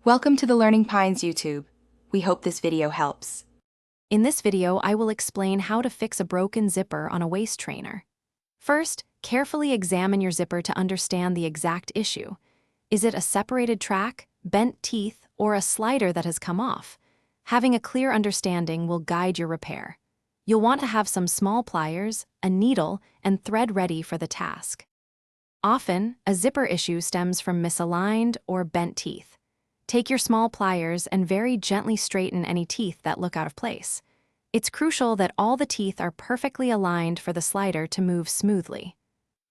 Welcome to the Learning Pines YouTube. We hope this video helps. In this video, I will explain how to fix a broken zipper on a waist trainer. First, carefully examine your zipper to understand the exact issue. Is it a separated track, bent teeth, or a slider that has come off? Having a clear understanding will guide your repair. You'll want to have some small pliers, a needle, and thread ready for the task. Often, a zipper issue stems from misaligned or bent teeth. Take your small pliers and very gently straighten any teeth that look out of place. It's crucial that all the teeth are perfectly aligned for the slider to move smoothly.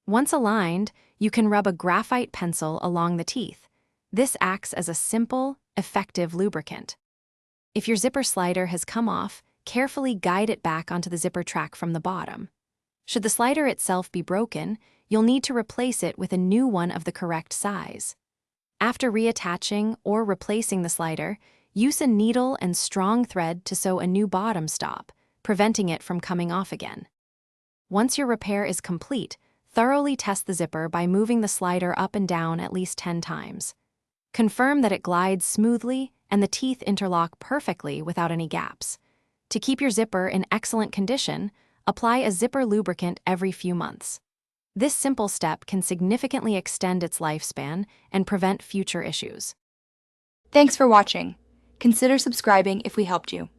Once aligned, you can rub a graphite pencil along the teeth. This acts as a simple, effective lubricant. If your zipper slider has come off, carefully guide it back onto the zipper track from the bottom. Should the slider itself be broken, you'll need to replace it with a new one of the correct size. After reattaching or replacing the slider, use a needle and strong thread to sew a new bottom stop, preventing it from coming off again. Once your repair is complete, thoroughly test the zipper by moving the slider up and down at least 10 times. Confirm that it glides smoothly and the teeth interlock perfectly without any gaps. To keep your zipper in excellent condition, apply a zipper lubricant every few months. This simple step can significantly extend its lifespan and prevent future issues. Thanks for watching. Consider subscribing if we helped you.